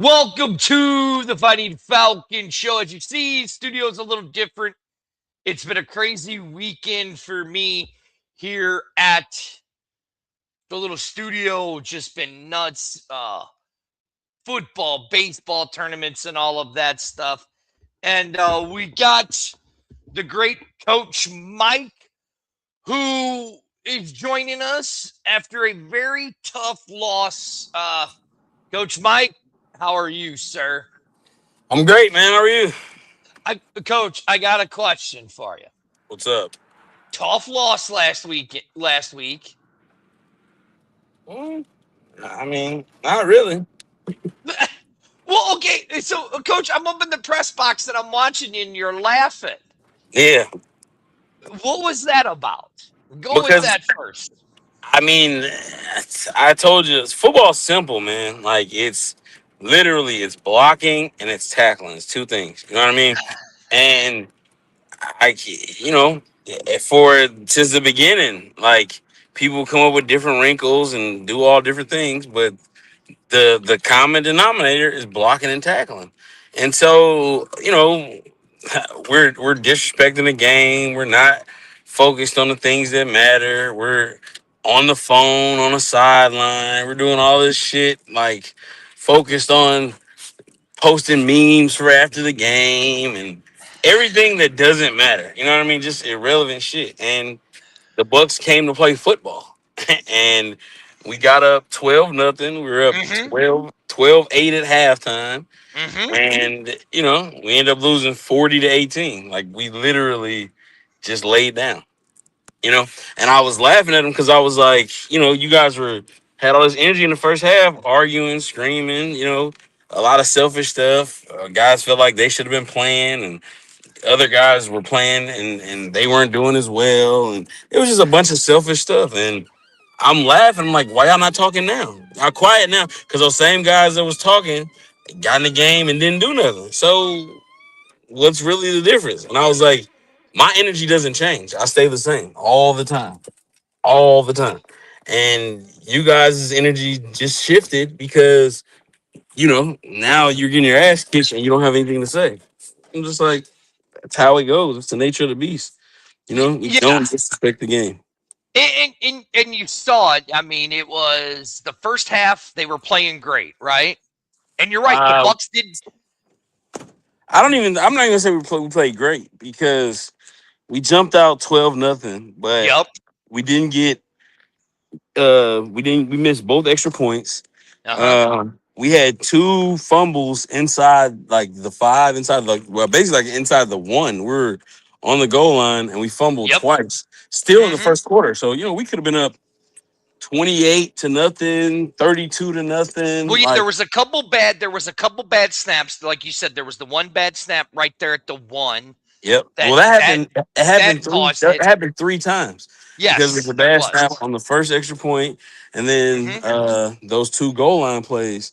Welcome to the Fighting Falcon show. As you see, studio's a little different. It's been a crazy weekend for me here at the little studio. Just been nuts. Football, baseball tournaments, and all of that stuff. And we got the great Coach Mike, who is joining us after a very tough loss. Coach Mike, how are you, sir? I'm great, man. How are you? Coach, I got a question for you. What's up? Tough loss last week. Mm, I mean, not really. Well, okay. So, Coach, I'm up in the press box and I'm watching you, and you're laughing. Yeah, What was that about? Go with because that first. I mean, I told you, football's simple, man. Like it's blocking and it's tackling. It's two things. You know what I mean? And I, you know, for since the beginning, like people come up with different wrinkles and do all different things, but the common denominator is blocking and tackling. And so, we're disrespecting the game. We're not focused on the things that matter. We're on the phone on the sideline. We're doing all this shit like focused on posting memes for after the game and everything that doesn't matter. You know what I mean? Just irrelevant shit. And the Bucks came to play football. And we got up 12-0. We were up Mm-hmm. 12-8 at halftime. Mm-hmm. And, we ended up losing 40-18. Like, we literally just laid down, you know? And I was laughing at them because I was like, you guys had all this energy in the first half, arguing, screaming, a lot of selfish stuff. Guys felt like they should have been playing, and other guys were playing, and they weren't doing as well. And it was just a bunch of selfish stuff. And I'm laughing. I'm like, why y'all not talking now? Y'all quiet now? Because those same guys that was talking got in the game and didn't do nothing. So what's really the difference? And I was like, my energy doesn't change. I stay the same all the time, all the time. And you guys' energy just shifted because, now you're getting your ass kicked and you don't have anything to say. I'm just like, that's how it goes. It's the nature of the beast. We Yeah. don't disrespect the game. And you saw it. I mean, it was the first half. They were playing great, right? And you're right. The Uh, Bucks did. I'm not even gonna say we played great because we jumped out 12-0, but Yep. we missed both extra points. Uh huh. We had two fumbles inside like the five, inside like basically like inside the one. We're on the goal line and we fumbled Yep. twice, still in the Mm-hmm. first quarter. So we could have been up 28-0, 32-0. Well, yeah, Like, there was a couple bad snaps. Like you said, there was the one bad snap right there at the one yep. that Well, that that happened. It that happened three. caused That it. happened three times because of Yes, the it bad snap was. on the first extra point, and then Mm-hmm. those two goal line plays.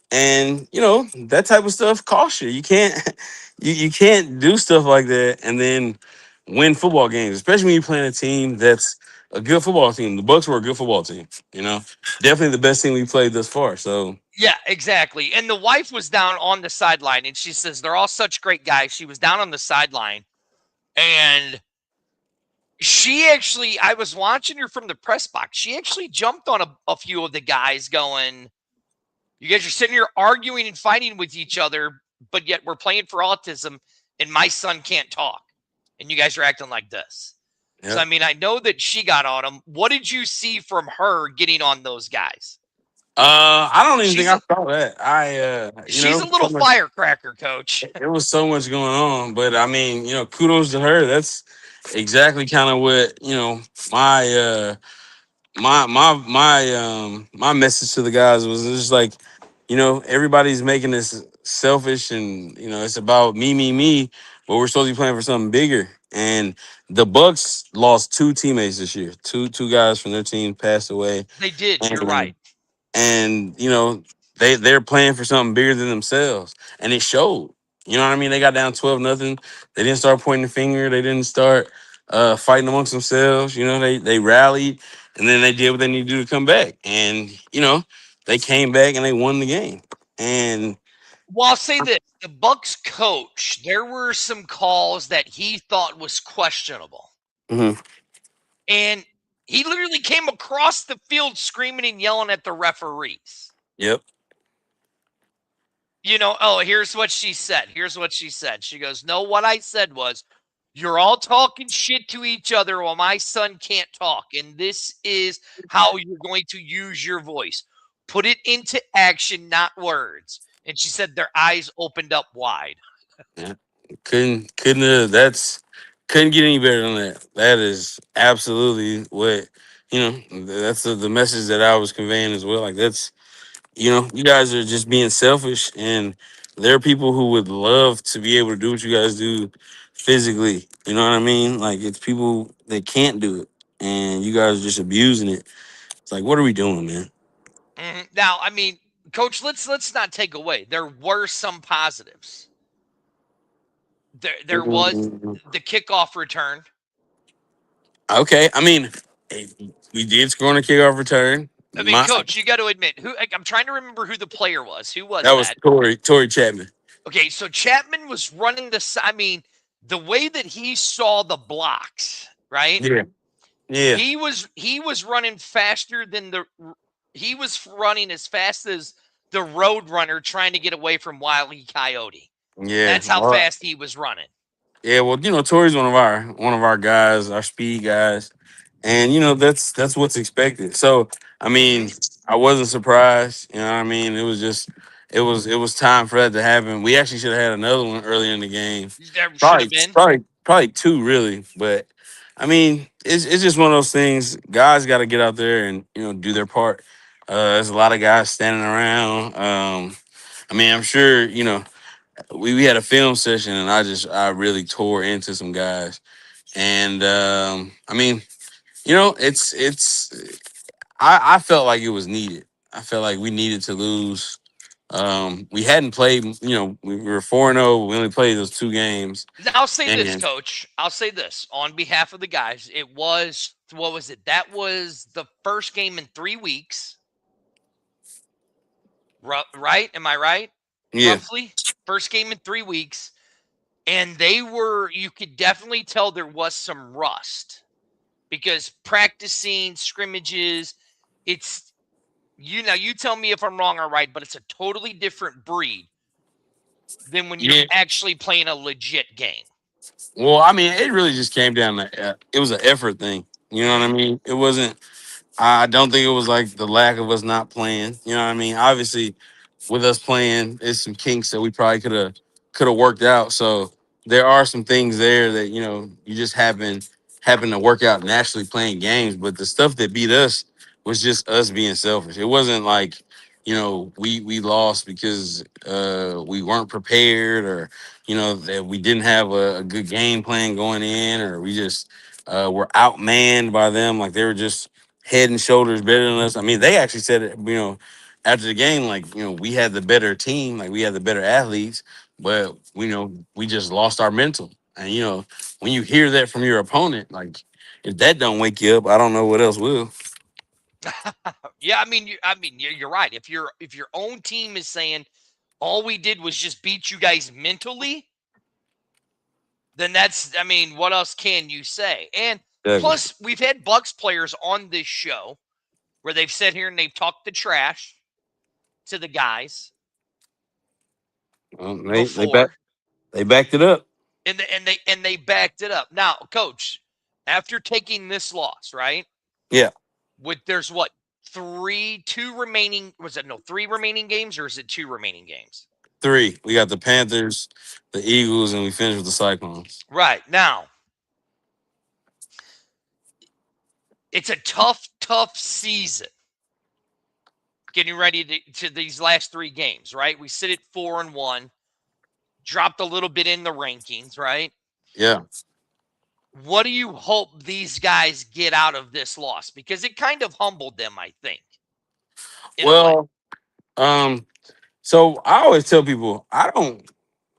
And that type of stuff costs you. You can't you can't do stuff like that and then win football games, especially when you're playing a team that's a good football team. The Bucks were a good football team. Definitely the best team we played thus far. So Yeah, exactly. And the wife was down on the sideline, and she says they're all such great guys. She was down on the sideline, and I was watching her from the press box. She actually jumped on a few of the guys, going, "You guys are sitting here arguing and fighting with each other, but yet we're playing for autism, and my son can't talk, and you guys are acting like this." So, yeah. I mean, I know that she got on them. What did you see from her getting on those guys? I don't even think She's I a, saw that. she's a So little much, firecracker, coach. there was so much going on, but I mean, kudos to her. That's exactly kind of what my my message to the guys was just like, everybody's making this selfish and it's about me, but we're supposed to be playing for something bigger. And the Bucks lost two teammates this year. Two guys from their team passed away. They did. You're And right. they're playing for something bigger than themselves. And it showed. You know what I mean? They got down 12-0. They didn't start pointing the finger. They didn't start fighting amongst themselves. They rallied and then they did what they needed to do to come back. And, they came back and they won the game. And Well, I'll say this: the Bucks coach, there were some calls that he thought was questionable, Hmm. and he literally came across the field screaming and yelling at the referees. Yep. Oh, here's what she said. Here's what she said. She goes, "No, what I said was, you're all talking shit to each other while my son can't talk. And this is how you're going to use your voice. Put it into action, not words." And she said their eyes opened up wide. Yeah. That's couldn't get any better than that. That is absolutely what that's the message that I was conveying as well. Like that's you guys are just being selfish, and there are people who would love to be able to do what you guys do physically. You know what I mean? Like it's people that can't do it, and you guys are just abusing it. It's like, what are we doing, man? Now, I mean, coach, let's not take away. There were some positives. There was Mm. the kickoff return. Okay, I mean, hey, we did score on a kickoff return. I mean, My coach, you got to admit who I'm trying to remember who the player was. Who was That was that? Tory Chapman. Okay, so Chapman was running I mean, the way that he saw the blocks, right? Yeah, yeah, He was running faster than he was running as fast as the road runner trying to get away from Wile E. Coyote. yeah. That's how Well, fast he was running. yeah. Well, Tory's one of our guys, our speed guys, and that's what's expected. So, I Hmm. mean, I wasn't surprised. You know what I mean? It was time for that to happen. We actually should have had another one earlier in the game. There should have Probably, been. probably, probably two really, but I mean, it's just one of those things. Guys got to get out there and do their part. There's a lot of guys standing around. I mean, I'm sure we had a film session, and I really tore into some guys, and I mean, it's I felt like it was needed. I felt like we needed to lose. We hadn't played. We were 4-0. We only played those two games, Now, I'll say this, and coach. I'll say this on behalf of the guys. It was, what was it? That was the first game in 3 weeks, right? Am I right? yeah, Roughly. First game in 3 weeks. And you could definitely tell there was some rust because practicing scrimmages, it's, you tell me if I'm wrong or right, but it's a totally different breed than when you're yeah. actually playing a legit game. Well, I mean, it really just came down to it was an effort thing. You know what I Hmm. mean? It wasn't. I don't think it was like the lack of us not playing. You know what I mean? Obviously, with us playing, it's some kinks that we probably could have worked out. So there are some things there that you just happen to work out naturally playing games. But the stuff that beat us was just us being selfish. It wasn't like we lost because we weren't prepared, or that we didn't have a good game plan going in, or we just were outmanned by them. Like they were just head and shoulders better than us. I mean, they actually said it, after the game, like, we had the better team, like we had the better athletes, but we just lost our mental. And when you hear that from your opponent, like if that don't wake you up, I don't know what else will. Yeah, I mean, you're right. If your own team is saying all we did was just beat you guys mentally, then I mean, what else can you say? And Exactly. plus, we've had Bucks players on this show where they've sat here and they've talked the trash to the guys Well, before, they backed it up. and they backed it up. Now, coach, after taking this loss, right? Yeah, There's what, two remaining? Was it no 3 remaining games, or is it 2 remaining games? three. We got the Panthers, the Eagles, and we finished with the Cyclones. Right now, it's a tough season getting ready to these last 3 games, right? We sit at 4-1, dropped a little bit in the rankings, right? Yeah. What do you hope these guys get out of this loss? Because it kind of humbled them, I think, in a way. Well, um, so I always tell people I don't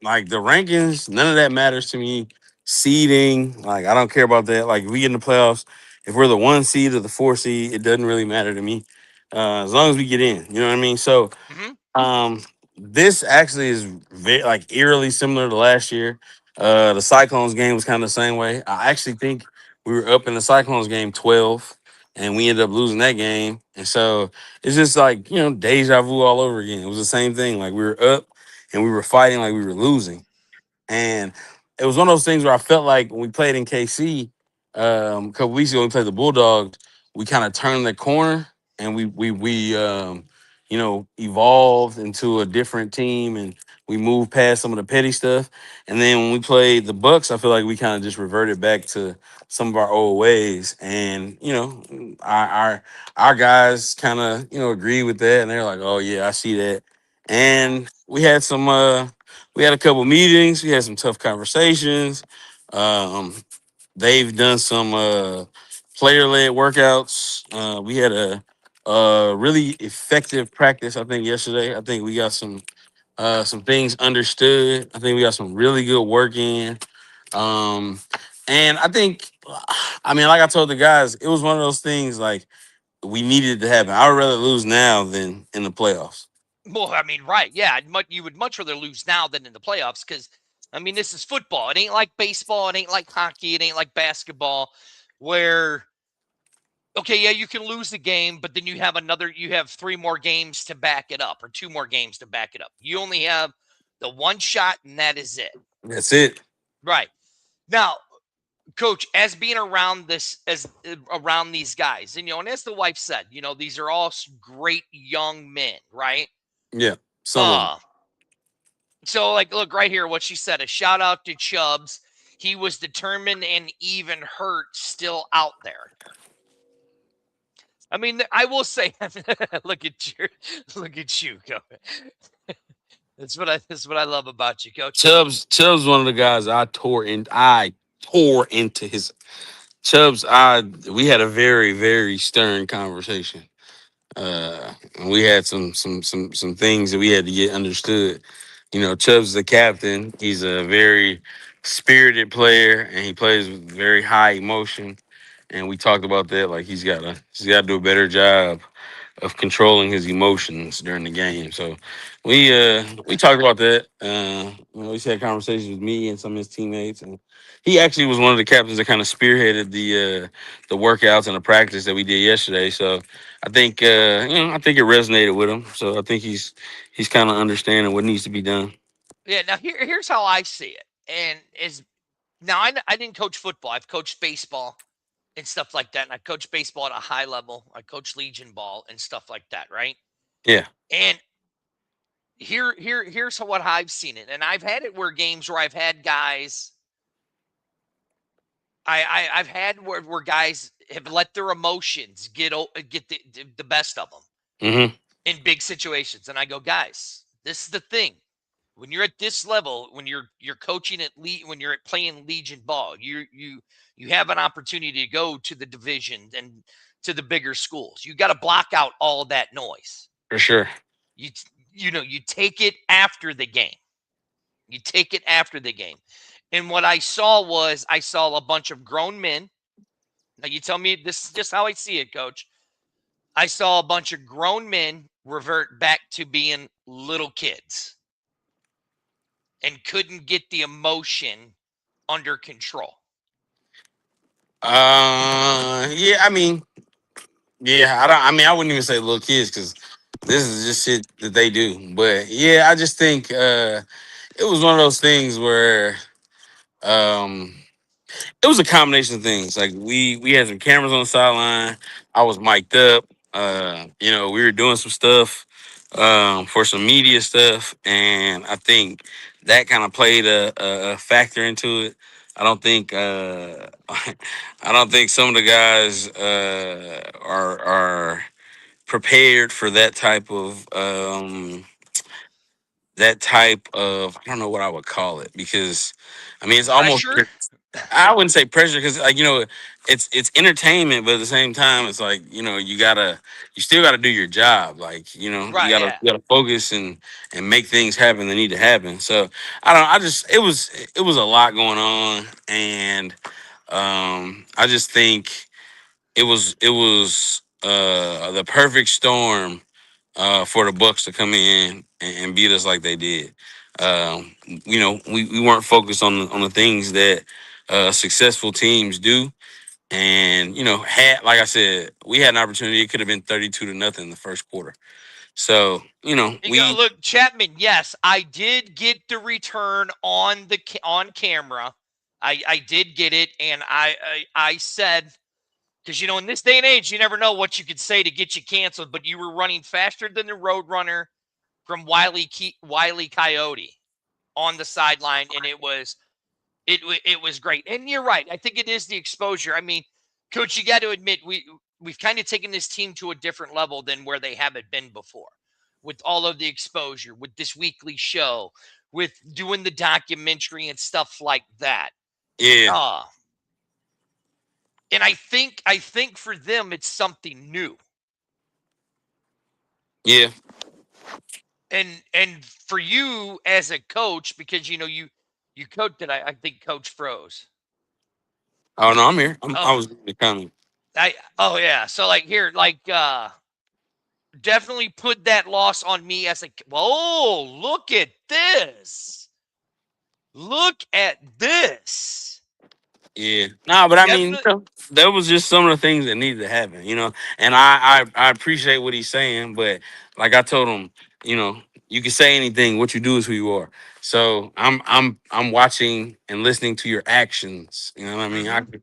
like the rankings. None of that matters to me. Seeding, like I don't care about that. Like we get in the playoffs, if we're the 1 seed or the 4 seed, it doesn't really matter to me. As long as we get in, you know what I mean. So Hmm. um, this actually is very like eerily similar to last year. The Cyclones game was kind of the same way. I actually think we were up in the Cyclones game 12, and we ended up losing that game. And so it's just like deja vu all over again. It was the same thing. Like we were up and we were fighting like we were losing. And it was one of those things where I felt like when we played in KC a couple weeks ago, we played the Bulldogs. We kind of turned the corner and we evolved into a different team and we moved past some of the petty stuff. And then when we played the Bucks, I feel like we kind of just reverted back to some of our old ways. And our guys kind of agree with that, and they're like, "Oh yeah, I see that." And we had a couple meetings. We had some tough conversations. Um, they've done some player led workouts. We had a really effective practice. I think yesterday. I think we got some things understood. I think we got some really good work in. Um, and I think, I mean, like I told the guys, it was one of those things like we needed to happen. I would rather lose now than in the playoffs. Well, I mean, right. Yeah. You would much rather lose now than in the playoffs because, I mean, this is football. It ain't like baseball. It ain't like hockey. It ain't like basketball where, okay, yeah, you can lose the game, but then you have three more games to back it up or two more games to back it up. You only have the one shot and that is it. That's it. Right. Now, coach, as being around around these guys, and as the wife said, these are all great young men, right? Yeah, some of them. Uh, so like, look right here, what she said. A shout out to Chubbs. He was determined and even hurt, still out there. I mean, I will say, look at you, look at you, coach. That's what I love about you, coach. Chubb's one of the guys I tore into his Chubbs. I We had a very very stern conversation. And we had some things that we had to get understood. Chubb's the captain. He's a very spirited player, and he plays with very high emotion. And we talked about that. Like he's gotta do a better job of controlling his emotions during the game. So we talked about that. He's had conversations with me and some of his teammates, and he actually was one of the captains that kind of spearheaded the workouts and the practice that we did yesterday. So I think I think it resonated with him. So I think he's kind of understanding what needs to be done. Yeah. Now here's how I see it, and is now I didn't coach football. I've coached baseball and stuff like that, and I coached baseball at a high level. I coached Legion ball and stuff like that, right? Yeah. And here's what I've seen it, and I've had it where games where I've had guys. I've had where guys have let their emotions get the best of them Hmm. in big situations, and I go, guys, this is the thing. When you're at this level, when you're coaching when you're playing Legion ball, you have an opportunity to go to the division and to the bigger schools. You got to block out all of that noise. For sure. You you take it after the game. You take it after the game. And what I saw a bunch of grown men. Now you tell me this is just how I see it, coach. I saw a bunch of grown men revert back to being little kids and couldn't get the emotion under control. Yeah. I mean, yeah. I don't. I mean, I wouldn't even say little kids because this is just shit that they do. But yeah, I just think it was one of those things where um it was a combination of things. Like we had some cameras on the sideline. I was mic'd up. We were doing some stuff for some media stuff, and I think that kind of played a factor into it. I don't think I don't think some of the guys are prepared for that type of I don't know what I would call it because I mean it's almost Pressure? I wouldn't say pressure because it's entertainment, but at the same time it's like you still gotta do your job. Like Right, yeah. you gotta focus and make things happen that need to happen. So I don't. I just it was a lot going on, and I just think it was the perfect storm for the Bucks to come in and beat us like they did. We weren't focused on the things that successful teams do. And had like I said, we had an opportunity. It could have been 32-0 in the first quarter. So we Look, Chapman. Yes, I did get the return on camera. I did get it, and I said, because in this day and age, you never know what you could say to get you canceled. But you were running faster than the Roadrunner from Wiley Coyote on the sideline, and it was great. And you're right. I think it is the exposure. I mean, Coach, you got to admit we've kind of taken this team to a different level than where they haven't been before, with all of the exposure, with this weekly show, with doing the documentary and stuff like that. yeah, Uh, and I think for them it's something new. yeah. And for you as a coach, because you coached it, I think Coach froze. Oh no, I'm here. I Oh, was in the comment. oh yeah. So like here, like definitely put that loss on me as a whoa, look at this. Look at this. Yeah, no, but I mean, Definitely. that was just some of the things that needed to happen, And I appreciate what he's saying, but like I told him, you can say anything. What you do is who you are. So I'm watching and listening to your actions. You know what I mean? Mm-hmm.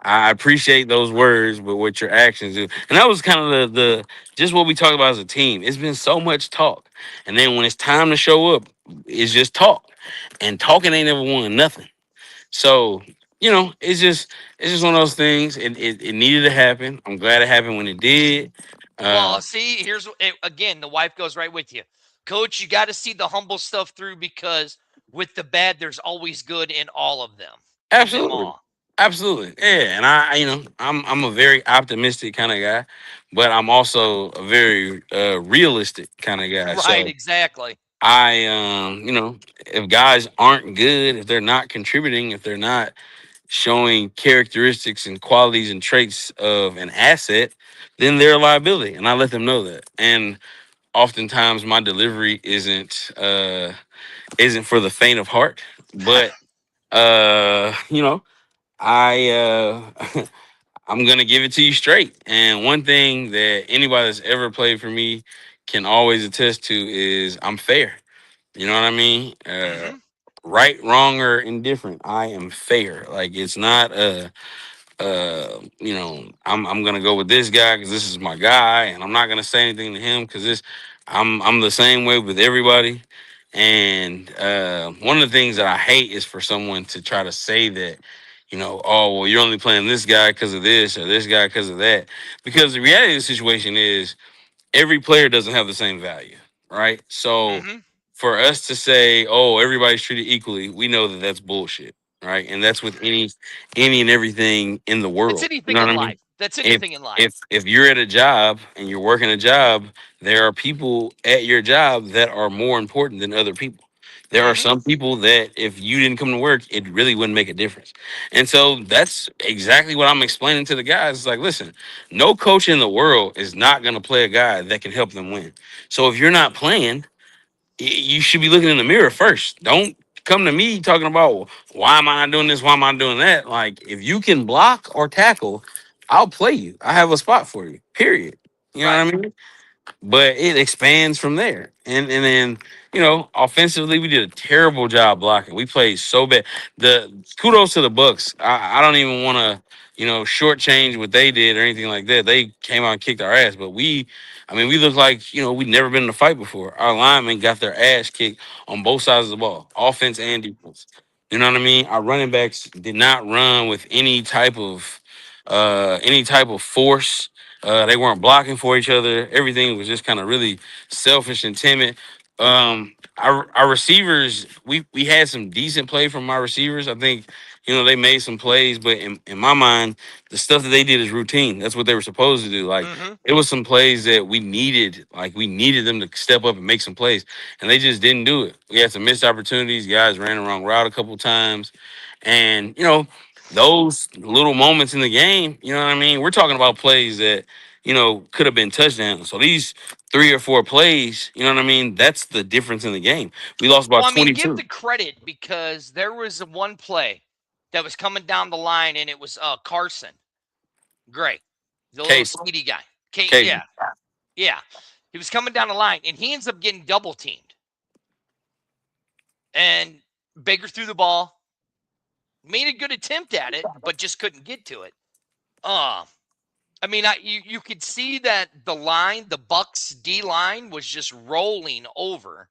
I appreciate those words, but what your actions do, and that was kind of the just what we talked about as a team. It's been so much talk, and then when it's time to show up, it's just talk, and talking ain't never won nothing. So, it's just one of those things. It needed to happen. I'm glad it happened when it did. Uh Well, see, here's again, the wife goes right with you. Coach, you got to see the humble stuff through because with the bad, there's always good in all of them, in them Absolutely. all. Absolutely. Yeah. And I'm a very optimistic kind of guy, but I'm also a very realistic kind of guy. Right, So exactly. I if guys aren't good, if they're not contributing, if they're not showing characteristics and qualities and traits of an asset, then they're a liability. And I let them know that. And oftentimes my delivery isn't for the faint of heart, but I I'm gonna give it to you straight. And one thing that anybody that's ever played for me can always attest to is I'm fair. You know what I mean? Mm-hmm. Right, wrong, or indifferent, I am fair. Like it's not I'm gonna go with this guy because this is my guy, and I'm not gonna say anything to him because this I'm the same way with everybody. And one of the things that I hate is for someone to try to say that, oh well, you're only playing this guy because of this or this guy because of that. Because the reality of the situation is every player doesn't have the same value, right? So Mm-hmm. for us to say, "Oh, everybody's treated equally," we know that that's bullshit, right? And that's with any and everything in the It's world. You anything know in what I mean? life. That's If anything in life. if you're at a job and you're working a job, there are people at your job that are more important than other people. There are Mm-hmm. some people that if you didn't come to work, it really wouldn't make a difference. And so that's exactly what I'm explaining to the guys. It's like, listen, no coach in the world is not going to play a guy that can help them win. So if you're not playing, you should be looking in the mirror first. Don't come to me talking about why am I not doing this? Why am I doing that? Like, if you can block or tackle, I'll play you. I have a spot for you. Period. You know what Right. I mean? But it expands from there. And then, offensively, we did a terrible job blocking. We played so bad. The kudos to the Bucks. I don't even want to, shortchange what they did or anything like that. They came out and kicked our ass, but we looked like, we'd never been in a fight before. Our linemen got their ass kicked on both sides of the ball, offense and defense. You know what I mean? Our running backs did not run with any type of force. They weren't blocking for each other. Everything was just kind of really selfish and timid. Our receivers, we had some decent play from my receivers. I think, they made some plays, but in my mind, the stuff that they did is routine. That's what they were supposed to do. Like Mm-hmm. it was some plays that we needed them to step up and make some plays, and they just didn't do it. We had some missed opportunities. Guys ran the wrong route a couple times, and those little moments in the game, you know what I mean? We're talking about plays that, could have been touchdowns. So these 3 or 4 plays, you know what I mean? That's the difference in the game. We lost by Well, I mean, give 22. the credit because there was one play that was coming down the line, and it was Carson Gray, the little Case, speedy guy. Case. Yeah, yeah. He was coming down the line, and he ends up getting double teamed. And Baker threw the ball, made a good attempt at it, but just couldn't get to it. Uh, I mean, you could see that the Bucks D line was just rolling over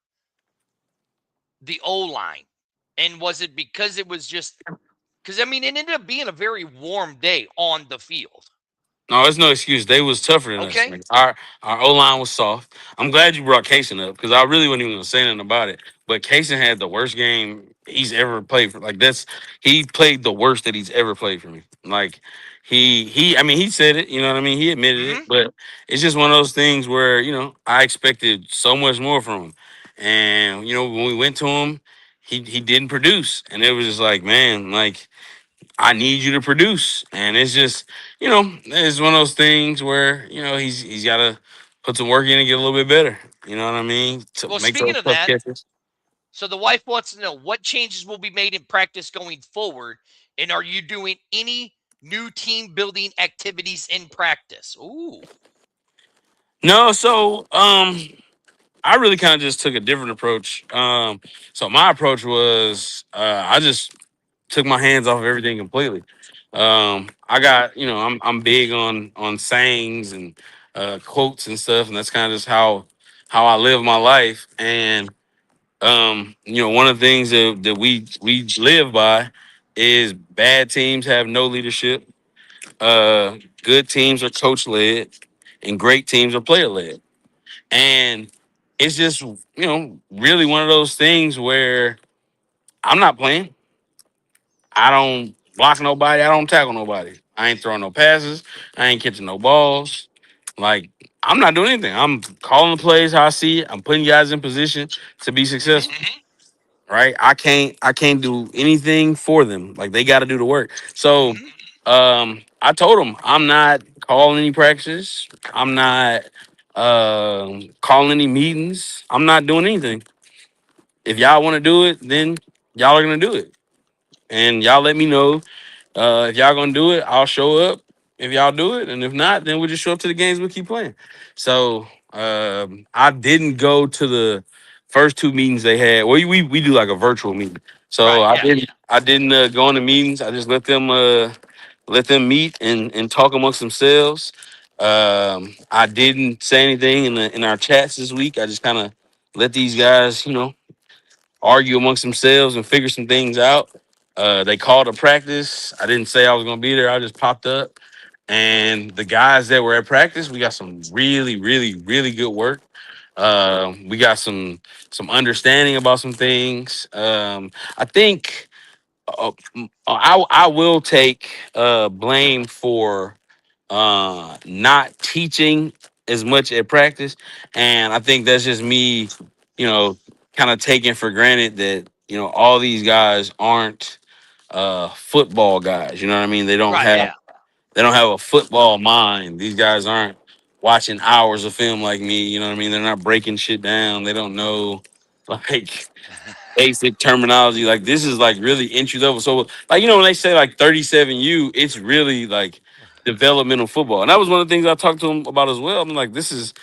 the O line. And was it because it was just because I mean it ended up being a very warm day on the field. No, it's no excuse. They was tougher than us. Okay. Like, our O line was soft. I'm glad you brought Kaysen up because I really wasn't even gonna say nothing about it. But Kaysen had the worst game he's ever played for. Like that's he played the worst that he's ever played for me. Like he I mean he said it. You know what I mean? He admitted it. Mm-hmm. But it's just one of those things where I expected so much more from him, and when we went to him, he didn't produce, and it was just like man, like. I need you to produce. And it's just, it's one of those things where, he's gotta put some work in and get a little bit better. You know what I mean? To Well, make those speaking of tough that, catches. so the wife wants to know what changes will be made in practice going forward, and are you doing any new team building activities in practice? Ooh. No, so I really kind of just took a different approach. So my approach was I just took my hands off of everything completely. I got, I'm big on sayings and quotes and stuff, and that's kind of just how I live my life. And one of the things that we live by is bad teams have no leadership. Good teams are coach led, and great teams are player led. And it's just really one of those things where I'm not playing. I don't block nobody. I don't tackle nobody. I ain't throwing no passes. I ain't catching no balls. Like I'm not doing anything. I'm calling the plays how I see it. I'm putting guys in position to be Mm-hmm. successful. Right? I can't do anything for them. Like they got to do the work. So, Mm-hmm. I told them I'm not calling any practices. I'm not calling any meetings. I'm not doing anything. If y'all want to do it, then y'all are gonna do it, and y'all let me know if y'all gonna do it, I'll show up. If y'all do it, and if not, then we'll just show up to the games. We'll keep playing. So I didn't go to the first two meetings they had. Well, we do like a virtual meeting. So Right. I Yeah. didn't go into meetings. I just let them meet and talk amongst themselves. I didn't say anything in our chats this week. I just kind of let these guys, argue amongst themselves and figure some things out. They called a practice. I didn't say I was going to be there. I just popped up. And the guys that were at practice, we got some really, really, really good work. We got some understanding about some things. I think I will take blame for not teaching as much at practice, and I think that's just me, you know, kind of taking for granted that all these guys aren't football guys. You know what I mean? They don't Right. have Yeah. they don't have a football mind. These guys aren't watching hours of film like me. You know what I mean? They're not breaking shit down. They don't know like basic terminology. Like this is like really entry level. So like when they say like 37U, it's really like developmental football. And that was one of the things I talked to them about as well. I'm like, this is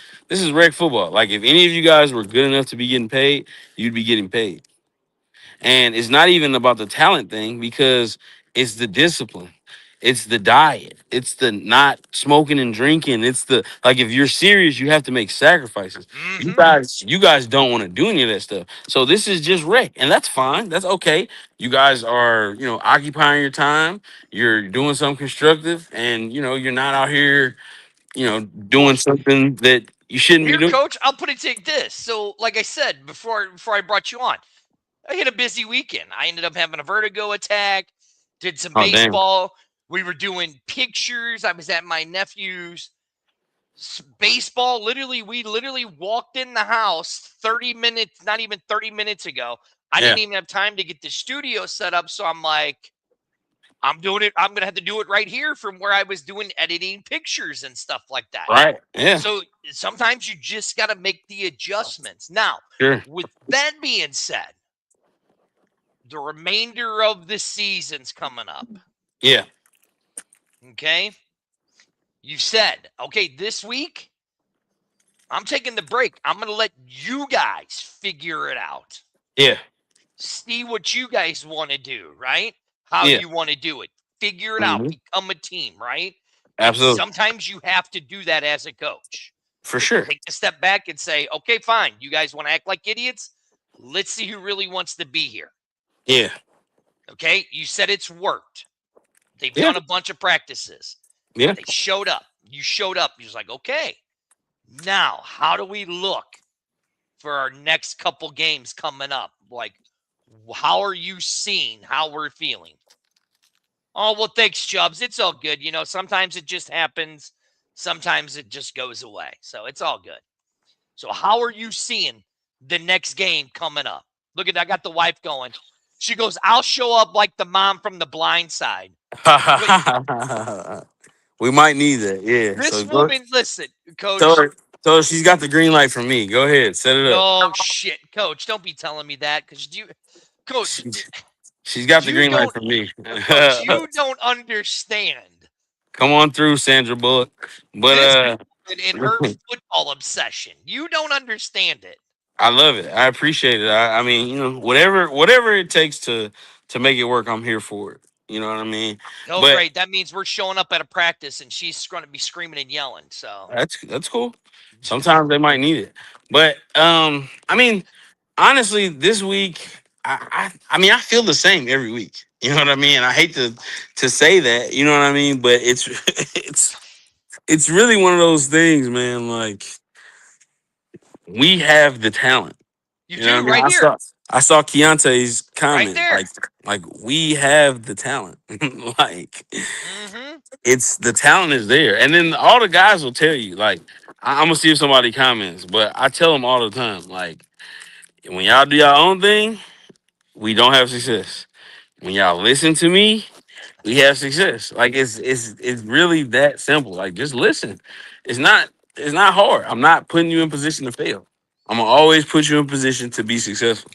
rec football. Like if any of you guys were good enough to be getting paid, you'd be getting paid. And it's not even about the talent thing because it's the discipline. It's the diet. It's the not smoking and drinking. It's the like if you're serious, you have to make sacrifices. You Mm-hmm. guys, you guys don't want to do any of that stuff. So this is just rec, and that's fine. That's okay. You guys are, occupying your time. You're doing something constructive, and you're not out here, Well, doing something that you shouldn't be here, doing. coach, I'll put it like this. So, like I said before I brought you on, I had a busy weekend. I ended up having a vertigo attack, did some Oh damn. baseball. We were doing pictures. I was at my nephew's baseball. We literally walked in the house 30 minutes, not even 30 minutes ago. I Yeah. didn't even have time to get the studio set up. So I'm like, I'm doing it. I'm going to have to do it right here from where I was doing editing pictures and stuff like that. Right. Yeah. So sometimes you just got to make the adjustments. Now, Sure. with that being said, the remainder of the season's coming up. Yeah. Okay. You said, okay, this week, I'm taking the break. I'm going to let you guys figure it out. Yeah. See what you guys want to do, right? How Yeah. you want to do it. Figure it out. Hmm. Become a team, right? And Absolutely. sometimes you have to do that as a coach. For To sure. take a step back and say, okay, fine. You guys want to act like idiots? Let's see who really wants to be here. Yeah. Okay. You said it's worked. They've Yeah. done a bunch of practices. Yeah. They showed up. You showed up. You're like, okay, now how do we look for our next couple games coming up? Like, how are you seeing how we're feeling? Oh, well, thanks, Chubbs. It's all good. Sometimes it just happens. Sometimes it just goes away. So it's all good. So how are you seeing the next game coming up? Look at that. I got the wife going. She goes, I'll show up like the mom from The Blind Side. Wait, We might need that. Yeah. this So go woman, listen, tell coach. her. Tell her she's got the green light from me. Go ahead. Set it up. No shit, coach. Don't be telling me that because coach, She, she's got the you green light don't, from me. coach, you don't understand Come on through, Sandra Bullock. But this woman in her football obsession. You don't understand it. I love it. I appreciate it. I mean, whatever it takes to make it work, I'm here for it. You know what I mean? Oh, But great. That means we're showing up at a practice and she's going to be screaming and yelling. So, that's cool. Sometimes they might need it. But I mean, honestly, this week, I mean, I feel the same every week. You know what I mean? I hate to say that. You know what I mean? But it's it's really one of those things, man. Like we have the talent. you You know what I do mean? right I here, saw Keontae's right comment. there. Like we have the talent. Like Mm-hmm. it's the talent is there. And then all the guys will tell you, like, I'm gonna see if somebody comments, but I tell them all the time, like, when y'all do your own thing, we don't have success. When y'all listen to me, we have success. Like it's really that simple. Like just listen. It's not it's not hard. I'm not putting you in position to fail. I'm gonna always put you in position to be successful.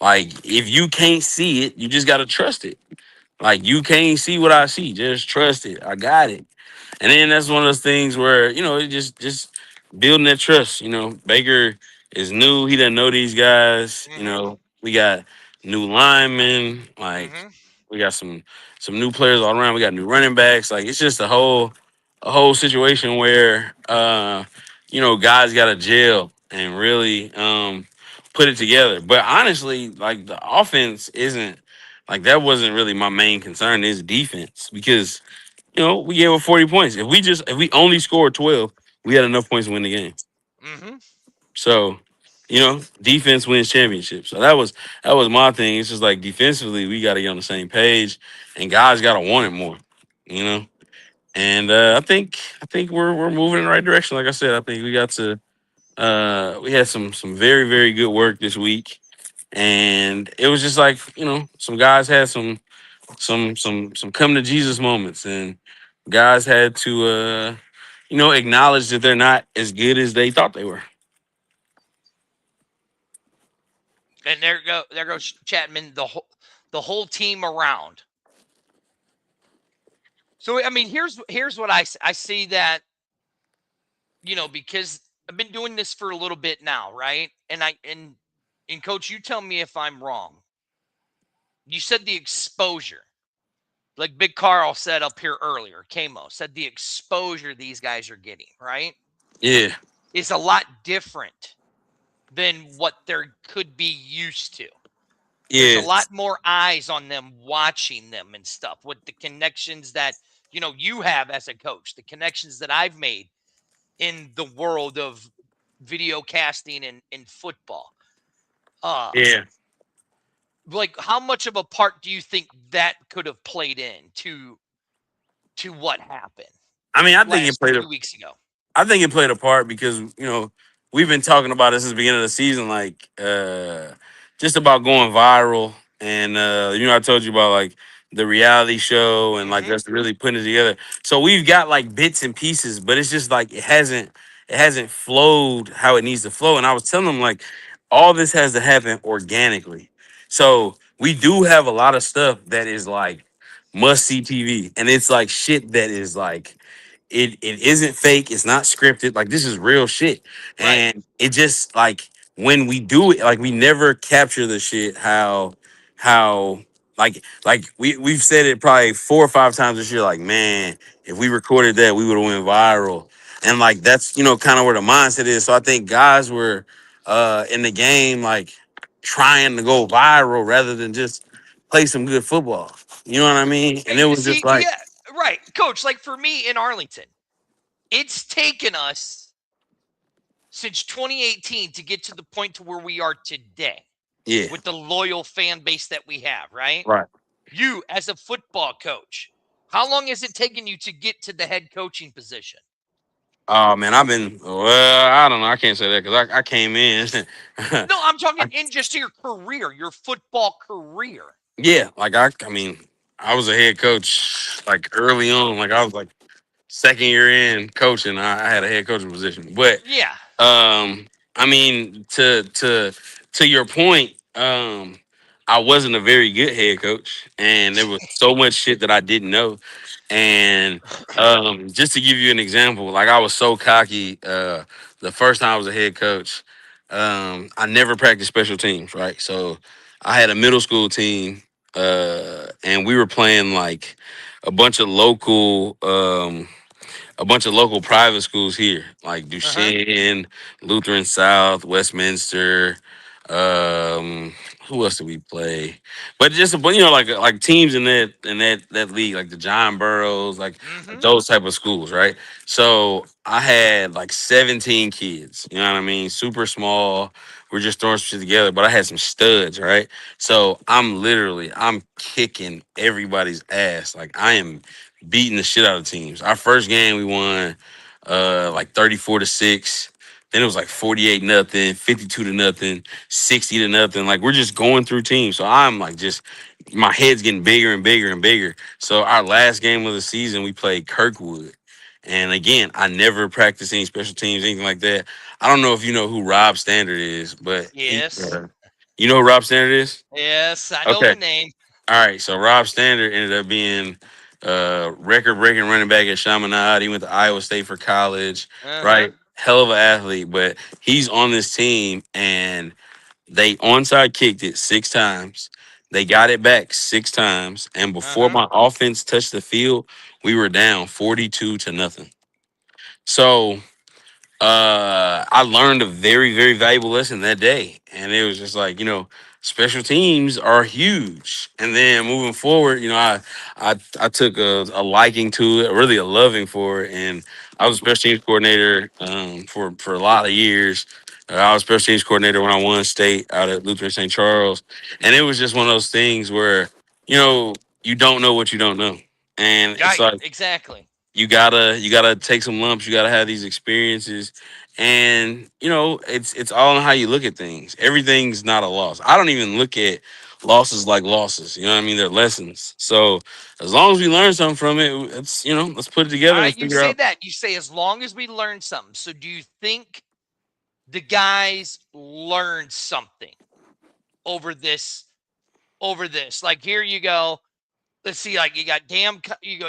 Like if you can't see it, you just gotta trust it. Like you can't see what I see, just trust it. I got it. And then that's one of those things where it just building that trust. Baker is new; he doesn't know these guys. Mm-hmm. We got new linemen. Like Mm-hmm. we got some new players all around. We got new running backs. Like it's just a whole situation where guys got to gel and really put it together. But honestly, like the offense isn't like that wasn't really my main concern. Is defense because we gave up 40 points. If we only scored 12, we had enough points to win the game. Mm-hmm. So, defense wins championships. So that was my thing. It's just like defensively, we got to get on the same page, and guys got to want it more. You know, and I think we're moving in the right direction. Like I said, I think we got to. We had some very very good work this week, and it was just like some guys had some come to Jesus moments, and guys had to acknowledge that they're not as good as they thought they were. And there goes Chapman, the whole team around. So I mean, here's what I see that because I've been doing this for a little bit now, right? And coach, you tell me if I'm wrong. You said the exposure, like Big Carl said up here earlier, Kamo said the exposure these guys are getting, right, Yeah, is a lot different than what there could be used to. There's a yeah, lot more eyes on them watching them and stuff with the connections that you have as a coach, the connections that I've made in the world of video casting and in football. Uh yeah. like how much of a part do you think that could have played in to what happened I mean, I think it last played a 2 weeks ago? I think it played a part because we've been talking about this since the beginning of the season, like just about going viral, and I told you about like the reality show and like Mm-hmm. us really putting it together. So we've got like bits and pieces, but it's just like it hasn't flowed how it needs to flow. And I was telling them like all this has to happen organically. So we do have a lot of stuff that is like must see TV, and it's like shit that is like it isn't fake. It's not scripted. Like this is real shit, Right. and it just like when we do it, like we never capture the shit how like we've said it probably 4 or 5 times this year. Like man, if we recorded that, we would have went viral, and like that's kind of where the mindset is. So I think guys were in the game like trying to go viral rather than just play some good football. You know what I mean? And it was just See, like yeah, right, Coach. Like for me in Arlington, it's taken us since 2018 to get to the point to where we are today yeah, with the loyal fan base that we have, right? right. You as a football coach, how long has it taken you to get to the head coaching position? Oh man, I've been I don't know. I can't say that because I came in. No, I'm talking I, in just your career, your football career. yeah, like I mean, I was a head coach like early on. Like I was like second year in coaching. I had a head coaching position, but Yeah. I mean, to your point, I wasn't a very good head coach, and there was so much shit that I didn't know. And just to give you an example, like I was so cocky. The first time I was a head coach, I never practiced special teams, right? So I had a middle school team, and we were playing like a bunch of local. A bunch of local private schools here, like Uh-huh. Duchesne, Lutheran South, Westminster. Um, who else did we play? But just a bunch, like teams in that league, like the John Burrows, like Mm-hmm. those type of schools, right? So I had like 17 kids. You know what I mean? Super small. We're just throwing some shit together, but I had some studs, right? So I'm kicking everybody's ass. Like I am beating the shit out of teams. Our first game we won like 34-6. Then it was like 48-0, 52-0, 60-0. Like we're just going through teams. So I'm like just my head's getting bigger and bigger and bigger. So our last game of the season we played Kirkwood. And again, I never practiced any special teams, anything like that. I don't know if you know who Rob Standard is, but Yes. you know who Rob Standard is? Yes, I know Okay. the name. All right, so Rob Standard ended up being record-breaking running back at Chaminade. He went to Iowa State for college, Uh-huh. right? Hell of an athlete, but he's on this team, and they onside kicked it 6 times. They got it back 6 times, and before Uh-huh. my offense touched the field, we were down 42-0. So I learned a very, very valuable lesson that day. And it was just like, special teams are huge. And then moving forward, I took a liking to it, really a loving for it. And I was a special teams coordinator for a lot of years. I was special teams coordinator when I won state out at Lutheran St. Charles. And it was just one of those things where, you don't know what you don't know. And it's Right, like, exactly. you gotta take some lumps. You gotta have these experiences, and it's all on how you look at things. Everything's not a loss. I don't even look at losses like losses. You know what I mean? They're lessons. So as long as we learn something from it, it's let's put it All together and right, you figure say out. that. You say as long as we learn something. So do you think the guys learned something over this? Like here you go. Let's see, like you go,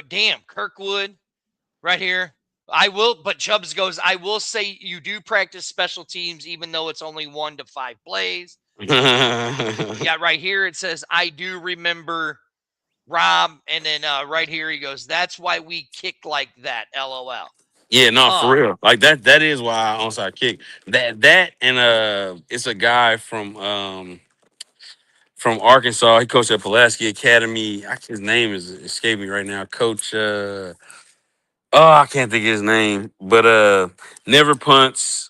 damn, Kirkwood right here. But Chubbs goes, I will say you do practice special teams, even though it's only 1 to 5 plays. Yeah, right here it says, I do remember Rob. And then right here he goes, that's why we kick like that. LOL. Yeah, no, for Um, real. Like that is why I onside kick. That and it's a guy from Arkansas. He coached at Pulaski Academy. His name is escaping me right now. Coach I can't think of his name, but never punts,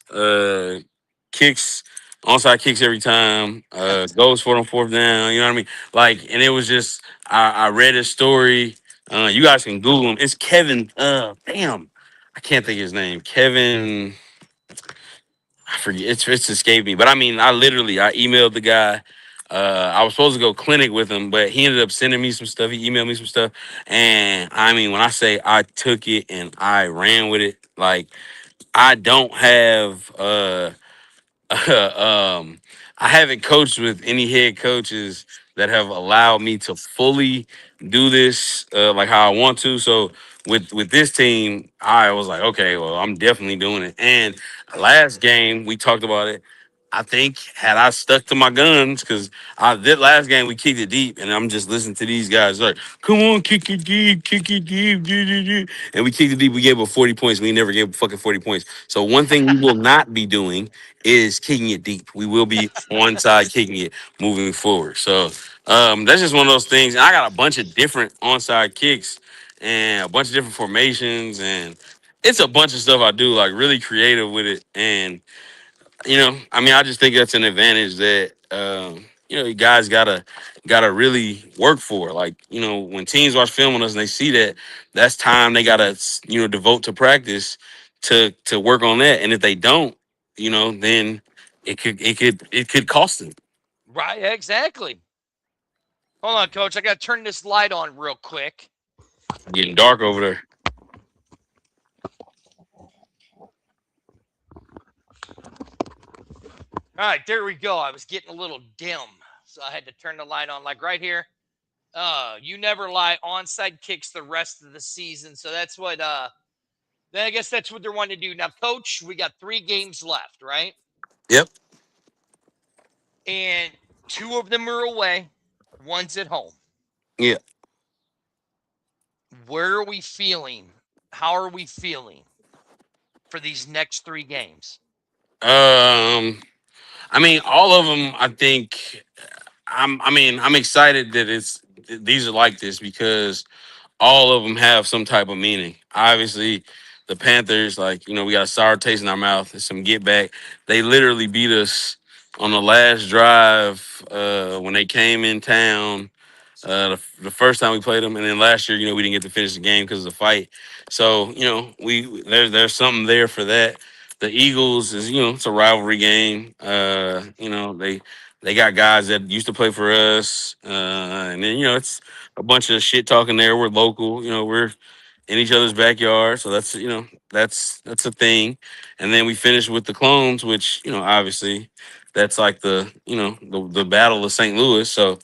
kicks, onside kicks every time, goes for it on fourth down. You know what I mean? Like, and it was just I read his story. You guys can Google him. It's Kevin. Damn, I can't think of his name. Kevin. I forget. It's escaped me. But I mean, I emailed the guy. I was supposed to go clinic with him, but he ended up sending me some stuff. He emailed me some stuff, and I mean, when I say I took it and I ran with it, like I don't have I haven't coached with any head coaches that have allowed me to fully do this like how I want to. So with this team, I was like, okay, well, I'm definitely doing it. And last game we talked about it. I think had I stuck to my guns, because I did last game we kicked it deep, and I'm just listening to these guys like, come on, kick it deep, and we kicked it deep. We gave up 40 points. We never gave up fucking 40 points. So one thing we will not be doing is kicking it deep. We will be one side kicking it moving forward. So that's just one of those things. And I got a bunch of different onside kicks and a bunch of different formations, and it's a bunch of stuff I do, like really creative with it. And I mean, I just think that's an advantage that you guys gotta really work for. Like, when teams watch film on us and they see that, that's time they gotta devote to practice to work on that. And if they don't, then it could cost them. Right, exactly. Hold on, coach. I got to turn this light on real quick. Getting dark over there. All right, there we go. I was getting a little dim, so I had to turn the light on. Like right here. You never lie. Onside kicks the rest of the season. So that's what. Then I guess that's what they're wanting to do now, coach. We got 3 games left, right? Yep. And 2 of them are away. One's at home. Yeah. Where are we feeling? How are we feeling for these next 3 games? I mean, all of them. I think. I'm excited that these are like this because all of them have some type of meaning. Obviously, the Panthers, like, we got a sour taste in our mouth and some get back. They literally beat us on the last drive when they came in town. The first time we played them, and then last year, we didn't get to finish the game because of the fight. So, there's something there for that. The Eagles is, it's a rivalry game. They got guys that used to play for us, and then it's a bunch of shit talking there. We're local, we're in each other's backyard, so that's a thing. And then we finish with the Clones, which obviously that's like the Battle of St. Louis. So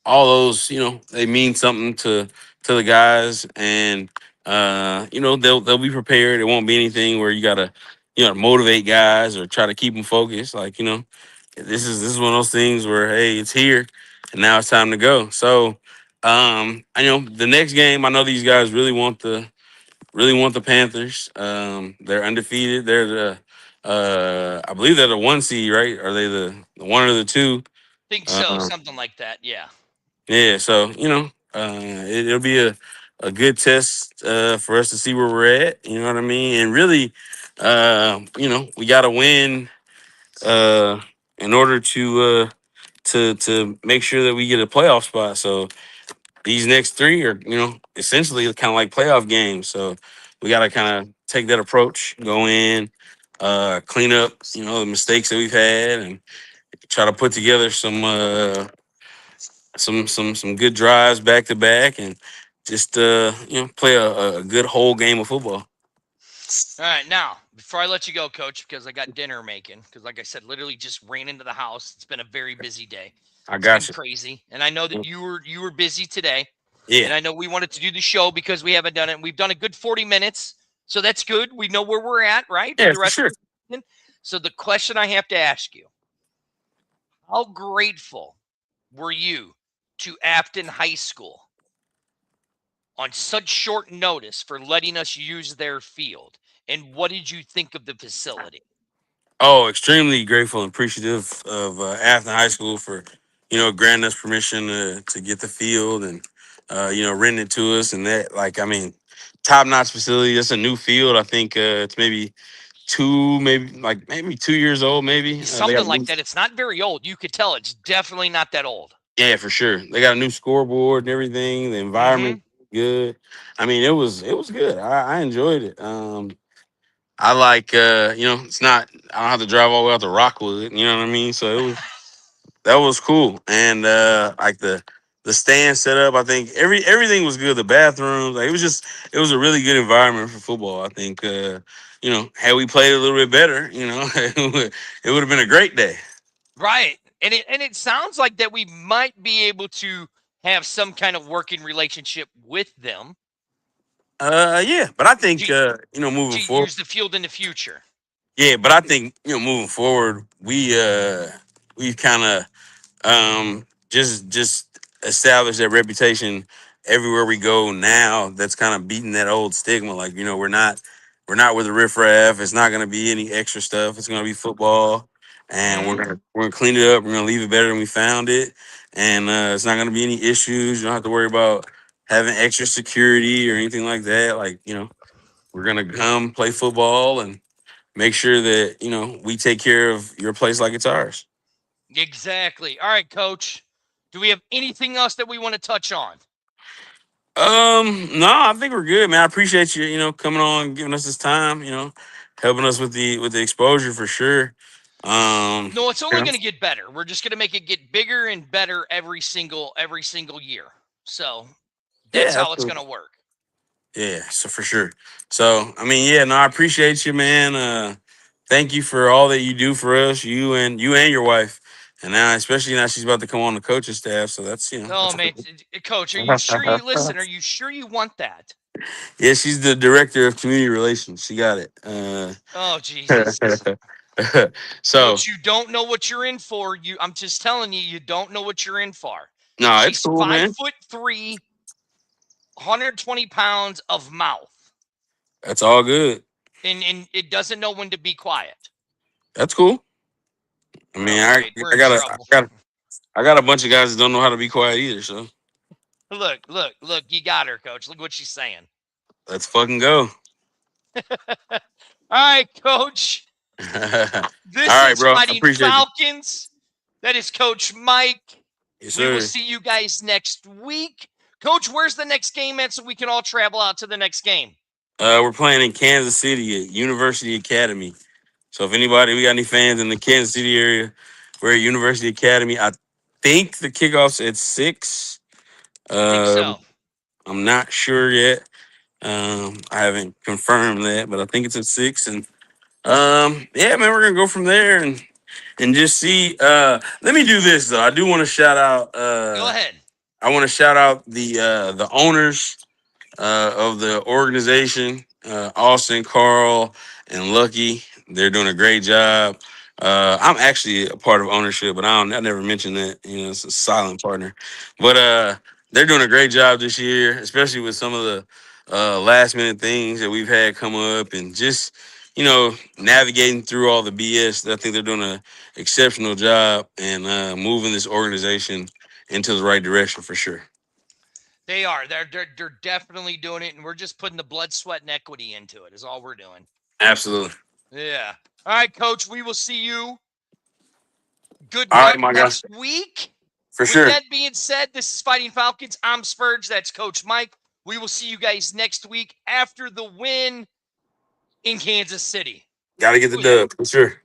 all those they mean something to the guys, and they'll be prepared. It won't be anything where you gotta motivate guys or try to keep them focused. Like this is one of those things where, hey, it's here and now it's time to go. So I know the next game, I know these guys really want the Panthers. They're undefeated. They're I believe they're the 1 seed, right? Are they the 1 or the 2? Think so, Uh, something like that. Yeah. yeah, so it'll be a good test for us to see where we're at. You know what I mean? And really, we got to win uh, in order to make sure that we get a playoff spot. So these next 3 are essentially kind of like playoff games. So we got to kind of take that approach, go in, clean up the mistakes that we've had, and try to put together some good drives back to back, and just play a good whole game of football. All right, now before I let you go, coach, because I got dinner making. Because like I said, literally just ran into the house. It's been a very busy day. I It's been got you. crazy, and I know that you were busy today. Yeah, And I know we wanted to do the show because we haven't done it. We've done a good 40 minutes, so that's good. We know where we're at, right, for yeah, the for rest sure. of the season. So the question I have to ask you: how grateful were you to Afton High School on such short notice for letting us use their field? And what did you think of the facility? Oh, extremely grateful and appreciative of Afton High School for granting us permission to get the field and renting it to us, and that, like, I mean, top notch facility. That's a new field. I think it's maybe 2 years old. Maybe they got Something like that. It's not very old. You could tell it's definitely not that old. Yeah, for sure. They got a new scoreboard and everything. The Mm-hmm. environment good. I mean, it was good. I enjoyed it. I like it's not, I don't have to drive all the way out to Rockwood. You know what I mean? So that was cool, and like the stand set up. I think everything was good. The bathrooms, like it was a really good environment for football. I think had we played a little bit better, it would have been a great day. Right. And it sounds like that we might be able to have some kind of working relationship with them Yeah, but I think to moving to forward. use the field in the future. Yeah, but I think moving forward, we've kind of just establish that reputation everywhere we go now. That's kind of beating that old stigma. Like we're not with the riffraff. It's not going to be any extra stuff. It's going to be football, and we're Hmm. gonna clean it up. We're gonna leave it better than we found it, and it's not going to be any issues. You don't have to worry about having extra security or anything like that. Like we're gonna come play football and make sure that we take care of your place like it's ours. Exactly. All right, coach. Do we have anything else that we want to touch on? No, I think we're good, man. I appreciate you, coming on, giving us this time, helping us with the exposure for sure. Um, No, it's only yeah, going to get better. We're just going to make it get bigger and better every single year. So that's yeah, how it's absolutely. going to work. Yeah, so for sure. So, I mean, yeah, no, I appreciate you, man. Thank you for all that you do for us, you and your wife, and now, especially now, she's about to come on the coaching staff. So that's Oh that's man, coach, are you sure you listen? Are you sure you want that? yeah, she's the director of community relations. She got it. Oh Jesus. So Coach, you don't know what you're in for. I'm just telling you, you don't know what you're in for. no, it's She's cool, five man. foot three, 120 pounds of mouth, That's all good. and it doesn't know when to be quiet. That's cool. I mean, Oh, great. We're I in got a, trouble. I got a bunch of guys that don't know how to be quiet either. So Look, you got her, coach. Look what she's saying. let's fucking go. All right, coach. All This right, is bro. I Fighting appreciate you. Falcons. That is Coach Mike. Yes, We will sir. see you guys next week. Coach, where's the next game at so we can all travel out to the next game? We're playing in Kansas City at University Academy. So if we got any fans in the Kansas City area, we're at University Academy. I think the kickoff's at 6. I think so. I'm not sure yet. I haven't confirmed that, but I think it's at 6. And yeah, man, we're gonna go from there and just see. Let me do this though. I do want to shout out. Go ahead. I want to shout out the owners of the organization, Austin, Carl, and Lucky. They're doing a great job. I'm actually a part of ownership, but I never mentioned that. It's a silent partner. But they're doing a great job this year, especially with some of the last minute things that we've had come up and just, navigating through all the BS. I think they're doing an exceptional job and moving this organization into the right direction for sure. They are. They're definitely doing it, and we're just putting the blood, sweat, and equity into it. Is all we're doing. Absolutely. Yeah. All right, Coach. We will see you. Good All right, luck my guy. next week. For With sure. that being said, this is Fighting Falcons. I'm Spurge. That's Coach Mike. We will see you guys next week after the win in Kansas City. Got to get the Ooh, that, dub for sure.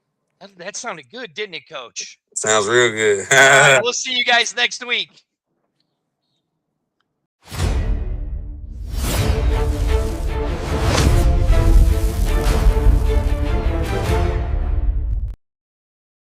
that sounded good, didn't it, Coach? Sounds real good. All right. All We'll see you guys next week.